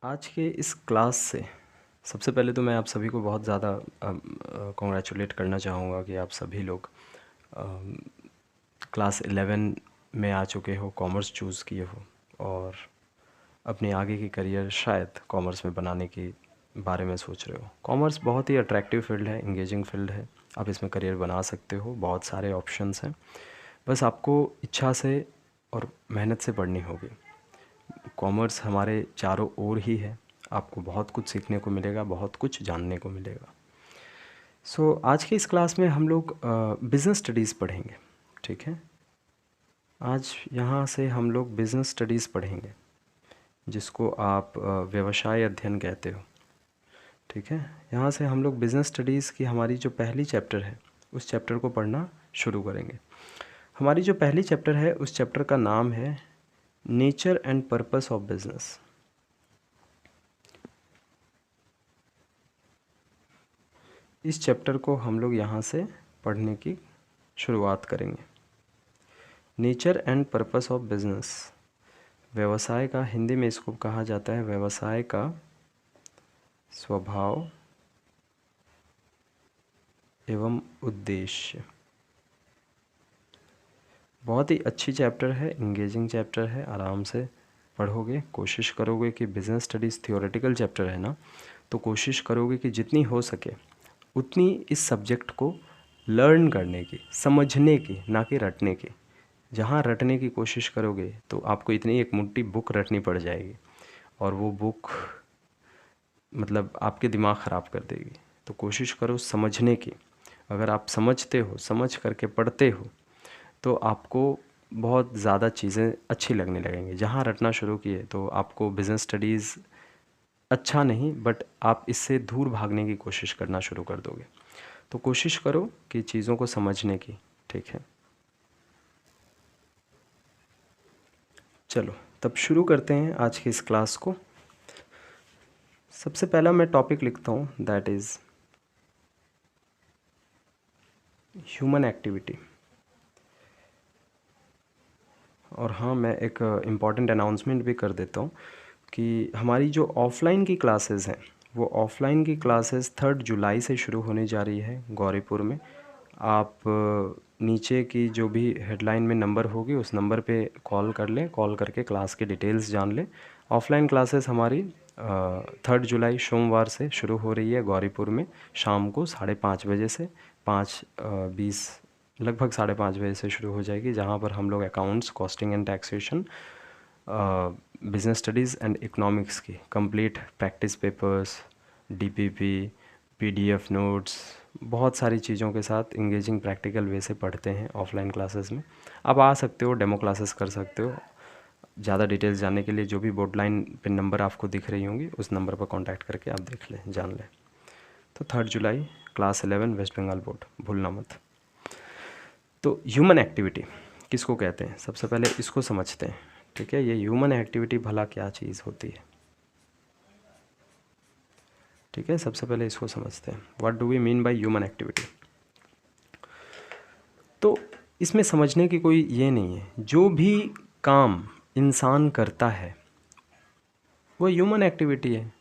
आज के इस क्लास से सबसे पहले तो मैं आप सभी को बहुत ज़्यादा कॉन्ग्रेचुलेट करना चाहूँगा कि आप सभी लोग क्लास 11 में आ चुके हो, कॉमर्स चूज़ किए हो और अपने आगे की करियर शायद कॉमर्स में बनाने के बारे में सोच रहे हो। कॉमर्स बहुत ही अट्रैक्टिव फील्ड है, इंगेजिंग फील्ड है। आप इसमें करियर बना सकते हो, बहुत सारे ऑप्शंस हैं। बस आपको इच्छा से और मेहनत से पढ़नी होगी। कॉमर्स हमारे चारों ओर ही है, आपको बहुत कुछ सीखने को मिलेगा, बहुत कुछ जानने को मिलेगा। आज की इस क्लास में हम लोग बिज़नेस स्टडीज़ पढ़ेंगे, ठीक है। आज यहाँ से हम लोग बिज़नेस स्टडीज़ पढ़ेंगे, जिसको आप व्यवसाय अध्ययन कहते हो, ठीक है। यहाँ से हम लोग बिज़नेस स्टडीज़ की हमारी जो पहली चैप्टर है उस चैप्टर को पढ़ना शुरू करेंगे। हमारी जो पहली चैप्टर है उस चैप्टर का नाम है nature and purpose of business. इस चैप्टर को हम लोग यहाँ से पढ़ने की शुरुआत करेंगे। Nature and purpose of business, व्यवसाय का हिंदी में इसको कहा जाता है व्यवसाय का स्वभाव एवं उद्देश्य। बहुत ही अच्छी चैप्टर है, इंगेजिंग चैप्टर है। आराम से पढ़ोगे, कोशिश करोगे कि बिज़नेस स्टडीज़ थियोरेटिकल चैप्टर है ना, तो कोशिश करोगे कि जितनी हो सके उतनी इस सब्जेक्ट को लर्न करने की, समझने की, ना कि रटने की। जहाँ रटने की कोशिश करोगे तो आपको इतनी एक मुट्ठी बुक रटनी पड़ जाएगी और वो बुक मतलब आपके दिमाग ख़राब कर देगी। तो कोशिश करो समझने की। अगर आप समझते हो, समझ करके पढ़ते हो, तो आपको बहुत ज़्यादा चीज़ें अच्छी लगने लगेंगी। जहाँ रटना शुरू किए तो आपको बिज़नेस स्टडीज़ अच्छा नहीं, बट आप इससे दूर भागने की कोशिश करना शुरू कर दोगे। तो कोशिश करो कि चीज़ों को समझने की, ठीक है। चलो तब शुरू करते हैं आज की इस क्लास को। सबसे पहला मैं टॉपिक लिखता हूँ, दैट इज़ ह्यूमन एक्टिविटी। और हाँ, मैं एक इम्पॉर्टेंट अनाउंसमेंट भी कर देता हूँ कि हमारी जो ऑफ़लाइन की क्लासेस हैं वो ऑफ़लाइन की क्लासेस 3 जुलाई से शुरू होने जा रही है गौरीपुर में। आप नीचे की जो भी हेडलाइन में नंबर होगी उस नंबर पे कॉल कर लें, कॉल करके क्लास के डिटेल्स जान लें। ऑफ़लाइन क्लासेस हमारी 3 जुलाई सोमवार से शुरू हो रही है गौरीपुर में, शाम को 5:30 बजे से 5:20 लगभग 5:30 बजे से शुरू हो जाएगी, जहाँ पर हम लोग accounts, costing and taxation, business studies and economics की complete practice papers, DPP, PDF notes, बहुत सारी चीज़ों के साथ इंगेजिंग प्रैक्टिकल वे से पढ़ते हैं ऑफलाइन क्लासेस में। आप आ सकते हो, डेमो क्लासेस कर सकते हो। ज़्यादा डिटेल्स जानने के लिए जो भी बोर्ड लाइन पे नंबर आपको दिख रही होंगी उस नंबर पर कांटेक्ट करके आप देख लें, जान लें। तो 3 जुलाई क्लास 11 वेस्ट बंगाल बोर्ड, भूलना मत। तो ह्यूमन एक्टिविटी किसको कहते हैं, सबसे पहले इसको समझते हैं, ठीक है। ये ह्यूमन एक्टिविटी भला क्या चीज़ होती है, ठीक है। सबसे पहले इसको समझते हैं, what do we mean by human activity. तो इसमें समझने की कोई ये नहीं है, जो भी काम इंसान करता है वो ह्यूमन एक्टिविटी है।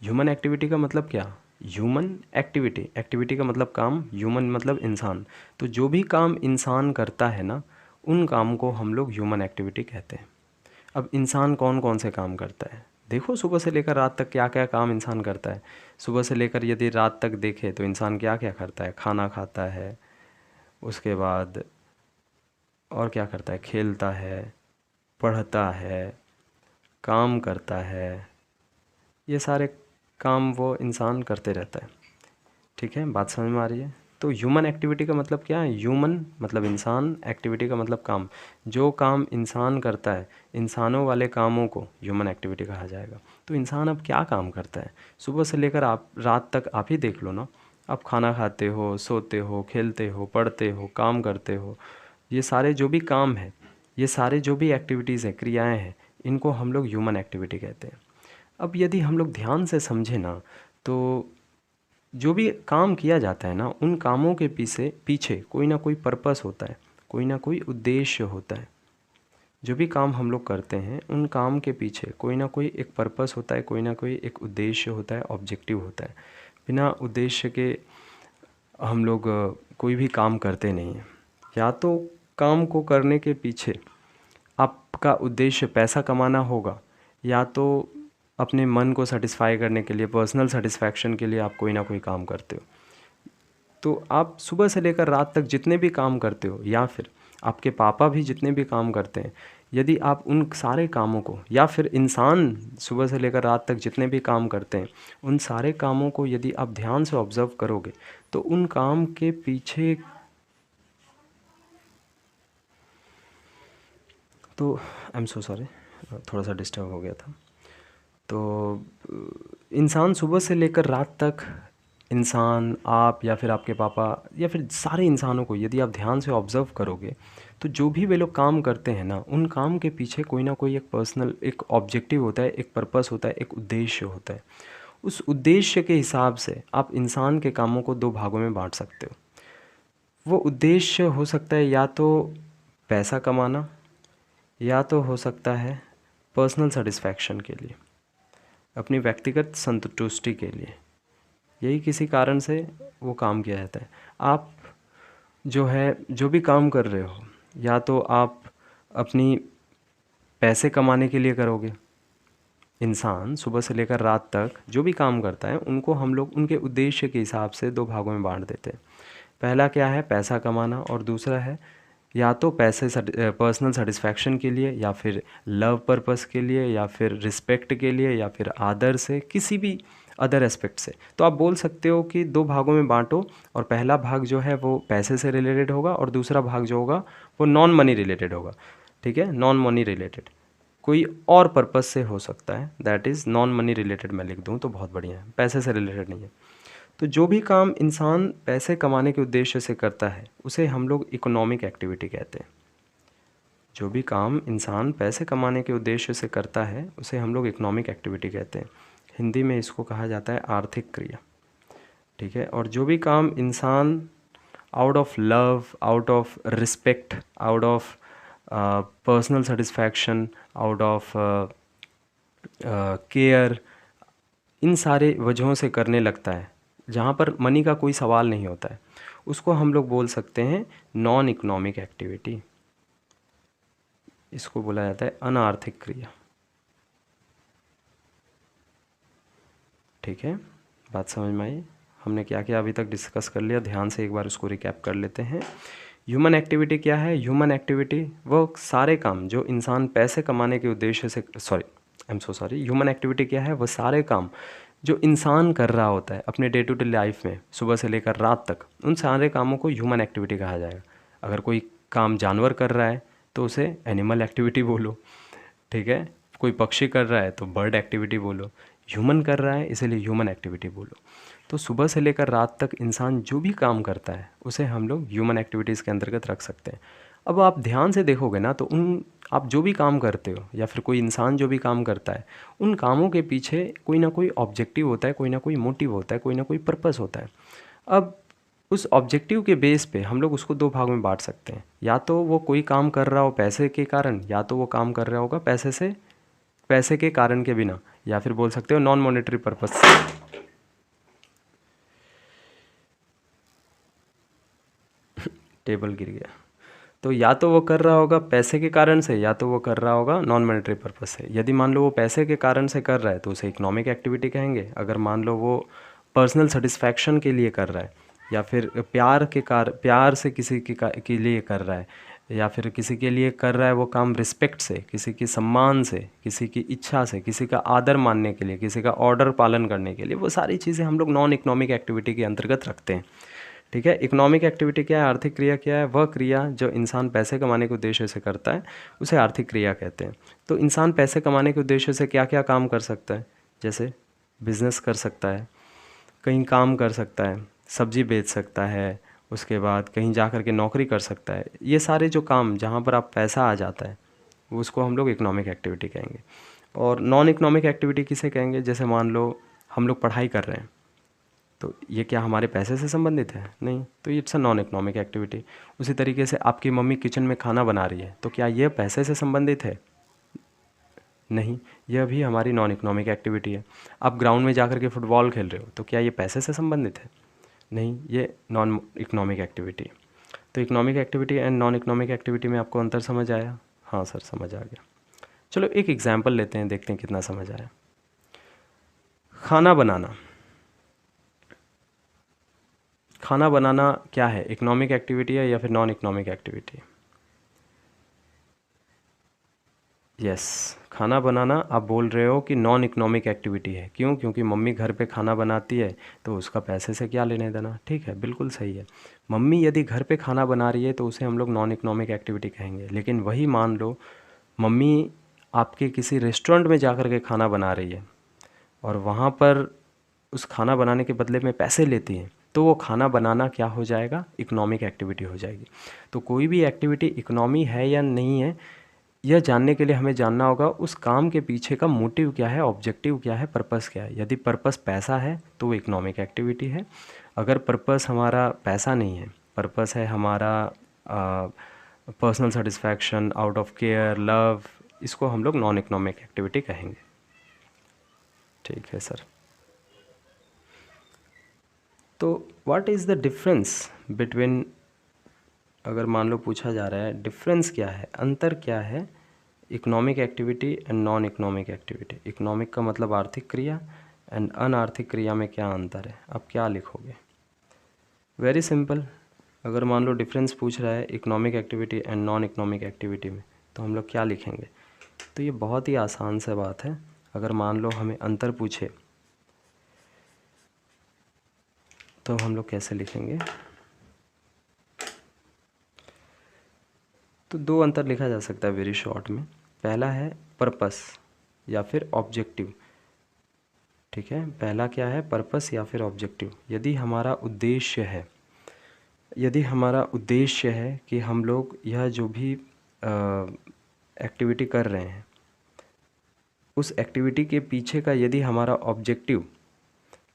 ह्यूमन एक्टिविटी का मतलब क्या, ह्यूमन एक्टिविटी, एक्टिविटी का मतलब काम, ह्यूमन मतलब इंसान। तो जो भी काम इंसान करता है ना, उन काम को हम लोग ह्यूमन एक्टिविटी कहते हैं। अब इंसान कौन कौन से काम करता है, देखो सुबह से लेकर रात तक क्या क्या काम इंसान करता है। सुबह से लेकर यदि रात तक देखे तो इंसान क्या क्या करता है, खाना खाता है, उसके बाद और क्या करता है, खेलता है, पढ़ता है, काम करता है। ये सारे काम वो इंसान करते रहता है, ठीक है। बात समझ में आ रही है। तो ह्यूमन एक्टिविटी का मतलब क्या है, ह्यूमन मतलब इंसान, एक्टिविटी का मतलब काम। जो काम इंसान करता है, इंसानों वाले कामों को ह्यूमन एक्टिविटी कहा जाएगा। तो इंसान अब क्या काम करता है, सुबह से लेकर आप रात तक आप ही देख लो ना। आप खाना खाते हो, सोते हो, खेलते हो, पढ़ते हो, काम करते हो। ये सारे जो भी काम हैं, ये सारे जो भी एक्टिविटीज़ हैं, क्रियाएं हैं, इनको हम लोग ह्यूमन एक्टिविटी कहते हैं। अब यदि हम लोग ध्यान से समझें ना, तो जो भी काम किया जाता है ना, उन कामों के पीछे पीछे कोई ना कोई पर्पस होता है, कोई ना कोई उद्देश्य होता है। जो भी काम हम लोग करते हैं उन काम के पीछे कोई ना कोई एक पर्पस होता है, कोई ना कोई एक उद्देश्य होता है, ऑब्जेक्टिव होता है। बिना उद्देश्य के हम लोग कोई भी काम करते नहीं हैं। या तो काम को करने के पीछे आपका उद्देश्य पैसा कमाना होगा, या तो अपने मन को सेटिस्फाई करने के लिए, पर्सनल सेटिस्फैक्शन के लिए आप कोई ना कोई काम करते हो। तो आप सुबह से लेकर रात तक जितने भी काम करते हो, या फिर आपके पापा भी जितने भी काम करते हैं, यदि आप उन सारे कामों को, या फिर इंसान सुबह से लेकर रात तक जितने भी काम करते हैं उन सारे कामों को यदि आप ध्यान से ऑब्ज़र्व करोगे तो उन काम के पीछे तो आई एम सो सॉरी, थोड़ा सा डिस्टर्ब हो गया था। तो इंसान सुबह से लेकर रात तक, इंसान, आप या फिर आपके पापा या फिर सारे इंसानों को यदि आप ध्यान से ऑब्ज़र्व करोगे तो जो भी वे लोग काम करते हैं ना, उन काम के पीछे कोई ना कोई एक पर्सनल एक ऑब्जेक्टिव होता है, एक पर्पस होता है, एक उद्देश्य होता है। उस उद्देश्य के हिसाब से आप इंसान के कामों को दो भागों में बांट सकते हो। वो उद्देश्य हो सकता है या तो पैसा कमाना, या तो हो सकता है पर्सनल सेटिस्फैक्शन के लिए, अपनी व्यक्तिगत संतुष्टि के लिए। यही किसी कारण से वो काम किया जाता है। आप जो है जो भी काम कर रहे हो, या तो आप अपनी पैसे कमाने के लिए करोगे। इंसान सुबह से लेकर रात तक जो भी काम करता है उनको हम लोग उनके उद्देश्य के हिसाब से दो भागों में बांट देते हैं। पहला क्या है, पैसा कमाना, और दूसरा है या तो पैसे पर्सनल सेटिस्फैक्शन के लिए, या फिर लव पर्पस के लिए, या फिर रिस्पेक्ट के लिए, या फिर आदर से, किसी भी अदर एस्पेक्ट से। तो आप बोल सकते हो कि दो भागों में बांटो, और पहला भाग जो है वो पैसे से रिलेटेड होगा और दूसरा भाग जो होगा वो नॉन मनी रिलेटेड होगा। ठीक है, नॉन मनी रिलेटेड कोई और पर्पस से हो सकता है, that is non money related मैं लिख दूँ तो बहुत बढ़िया है, पैसे से रिलेटेड नहीं है। तो जो भी काम इंसान पैसे कमाने के उद्देश्य से करता है उसे हम लोग इकोनॉमिक एक्टिविटी कहते हैं। जो भी काम इंसान पैसे कमाने के उद्देश्य से करता है उसे हम लोग इकोनॉमिक एक्टिविटी कहते हैं। हिंदी में इसको कहा जाता है आर्थिक क्रिया। ठीक है, और जो भी काम इंसान out of love, out of respect, out of personal satisfaction, out of care, इन सारे वजहों से करने लगता है, जहाँ पर मनी का कोई सवाल नहीं होता है, उसको हम लोग बोल सकते हैं नॉन इकोनॉमिक एक्टिविटी। इसको बोला जाता है अनार्थिक क्रिया। ठीक है, बात समझ में आई? हमने क्या क्या अभी तक डिस्कस कर लिया, ध्यान से एक बार उसको रिकैप कर लेते हैं। ह्यूमन एक्टिविटी क्या है? ह्यूमन एक्टिविटी वो सारे काम जो इंसान पैसे कमाने के उद्देश्य से, ह्यूमन एक्टिविटी क्या है? वो सारे काम जो इंसान कर रहा होता है अपने डे टू डे लाइफ में सुबह से लेकर रात तक, उन सारे कामों को ह्यूमन एक्टिविटी कहा जाएगा। अगर कोई काम जानवर कर रहा है तो उसे एनिमल एक्टिविटी बोलो। ठीक है, कोई पक्षी कर रहा है तो बर्ड एक्टिविटी बोलो। ह्यूमन कर रहा है इसीलिए ह्यूमन एक्टिविटी बोलो। तो सुबह से लेकर रात तक इंसान जो भी काम करता है उसे हम लोग ह्यूमन एक्टिविटीज़ के अंतर्गत रख सकते हैं। अब आप ध्यान से देखोगे ना तो आप जो भी काम करते हो या फिर कोई इंसान जो भी काम करता है, उन कामों के पीछे कोई ना कोई ऑब्जेक्टिव होता है, कोई ना कोई मोटिव होता है, कोई ना कोई पर्पस होता है। अब उस ऑब्जेक्टिव के बेस पे हम लोग उसको दो भागों में बांट सकते हैं। या तो वो कोई काम कर रहा हो पैसे के कारण, या तो वो काम कर रहा होगा पैसे के कारण के बिना, या फिर बोल सकते हो नॉन मॉनेटरी पर्पस से। टेबल गिर गया। तो या तो वो कर रहा होगा पैसे के कारण से, या तो वो कर रहा होगा नॉन मॉनेटरी पर्पस से। यदि मान लो वो पैसे के कारण से कर रहा है तो उसे इकोनॉमिक एक्टिविटी कहेंगे। अगर मान लो वो पर्सनल सेटिस्फैक्शन के लिए कर रहा है, या फिर प्यार से किसी के लिए कर रहा है, या फिर किसी के लिए कर रहा है वो काम रिस्पेक्ट से, किसी की सम्मान से, किसी की इच्छा से, किसी का आदर मानने के लिए, किसी का ऑर्डर पालन करने के लिए, वो सारी चीज़ें हम लोग नॉन इकोनॉमिक एक्टिविटी के अंतर्गत रखते हैं। ठीक है, इकोनॉमिक एक्टिविटी क्या है? आर्थिक क्रिया क्या है? वह क्रिया जो इंसान पैसे कमाने के उद्देश्य से करता है उसे आर्थिक क्रिया कहते हैं। तो इंसान पैसे कमाने के उद्देश्य से क्या क्या काम कर सकता है? जैसे बिजनेस कर सकता है, कहीं काम कर सकता है, सब्जी बेच सकता है, उसके बाद कहीं जा कर के नौकरी कर सकता है। ये सारे जो काम जहाँ पर आप पैसा आ जाता है उसको हम लोग इकोनॉमिक एक्टिविटी कहेंगे। और नॉन इकोनॉमिक एक्टिविटी किसे कहेंगे? जैसे मान लो हम लोग पढ़ाई कर रहे हैं तो ये क्या हमारे पैसे से संबंधित है? नहीं, तो it's a non economic activity. उसी तरीके से आपकी मम्मी किचन में खाना बना रही है, तो क्या यह पैसे से संबंधित है? नहीं, यह भी हमारी नॉन इकोनॉमिक एक्टिविटी है। आप ग्राउंड में जाकर के फुटबॉल खेल रहे हो, तो क्या ये पैसे से संबंधित है? नहीं, ये नॉन इकोनॉमिक एक्टिविटी है। तो economic activity and non economic activity में आपको अंतर समझ आया? हाँ सर, समझ आ गया। चलो एक एग्जाम्पल लेते हैं, देखते हैं कितना समझ आया। खाना बनाना। खाना बनाना क्या है, इकोनॉमिक एक्टिविटी है या फिर नॉन इकोनॉमिक एक्टिविटी? यस, खाना बनाना आप बोल रहे हो कि नॉन इकोनॉमिक एक्टिविटी है। क्यों? क्योंकि मम्मी घर पे खाना बनाती है, तो उसका पैसे से क्या लेने देना। ठीक है, बिल्कुल सही है। मम्मी यदि घर पे खाना बना रही है तो उसे हम लोग नॉन इकोनॉमिक एक्टिविटी कहेंगे। लेकिन वही मान लो मम्मी आपके किसी रेस्टोरेंट में जा कर के खाना बना रही है और वहाँ पर उस खाना बनाने के बदले में पैसे लेती हैं, तो वो खाना बनाना क्या हो जाएगा, इकोनॉमिक एक्टिविटी हो जाएगी। तो कोई भी एक्टिविटी इकोनॉमी है या नहीं है, यह जानने के लिए हमें जानना होगा उस काम के पीछे का मोटिव क्या है, ऑब्जेक्टिव क्या है, पर्पस क्या है। यदि पर्पस पैसा है तो वो इकोनॉमिक एक्टिविटी है। अगर पर्पस हमारा पैसा नहीं है, पर्पस है हमारा personal satisfaction, out of care, love, इसको हम लोग नॉन इकोनॉमिक एक्टिविटी कहेंगे। ठीक है सर। तो what is the difference between, अगर मान लो पूछा जा रहा है डिफरेंस क्या है, अंतर क्या है economic activity and non economic activity. Economic का मतलब आर्थिक क्रिया एंड अनार्थिक क्रिया में क्या अंतर है, आप क्या लिखोगे? Very simple. अगर मान लो डिफरेंस पूछ रहा है economic activity and non economic activity में, तो हम लोग क्या लिखेंगे? तो ये बहुत ही आसान सा बात है। अगर मान लो हमें अंतर पूछे तो हम लोग कैसे लिखेंगे? तो दो अंतर लिखा जा सकता है वेरी शॉर्ट में। पहला है पर्पस या फिर ऑब्जेक्टिव। ठीक है, पहला क्या है, पर्पस या फिर ऑब्जेक्टिव। यदि हमारा उद्देश्य है, यदि हमारा उद्देश्य है कि हम लोग यह जो भी एक्टिविटी कर रहे हैं, उस एक्टिविटी के पीछे का यदि हमारा ऑब्जेक्टिव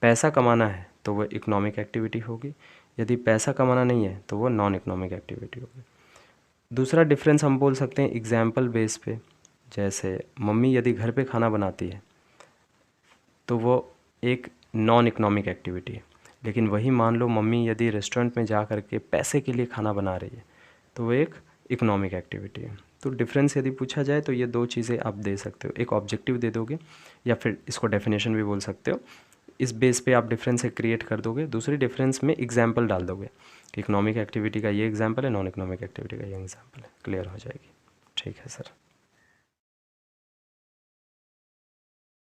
पैसा कमाना है तो वह इकोनॉमिक एक्टिविटी होगी। यदि पैसा कमाना नहीं है तो वह नॉन इकोनॉमिक एक्टिविटी होगी। दूसरा डिफरेंस हम बोल सकते हैं एग्जाम्पल बेस पे। जैसे मम्मी यदि घर पे खाना बनाती है तो वो एक नॉन इकोनॉमिक एक्टिविटी है। लेकिन वही मान लो मम्मी यदि रेस्टोरेंट में जा कर के पैसे के लिए खाना बना रही है तो वो एक इकोनॉमिक एक्टिविटी है। तो डिफरेंस यदि पूछा जाए तो ये दो चीज़ें आप दे सकते हो, एक ऑब्जेक्टिव दे दोगे या फिर इसको डेफिनेशन भी बोल सकते हो। इस बेस पे आप डिफरेंस क्रिएट कर दोगे, दूसरी डिफरेंस में एग्जाम्पल डाल दोगे कि इकोनॉमिक एक्टिविटी का ये एग्जाम्पल है, नॉन इकोनॉमिक एक्टिविटी का ये एग्जाम्पल है, क्लियर हो जाएगी। ठीक है सर।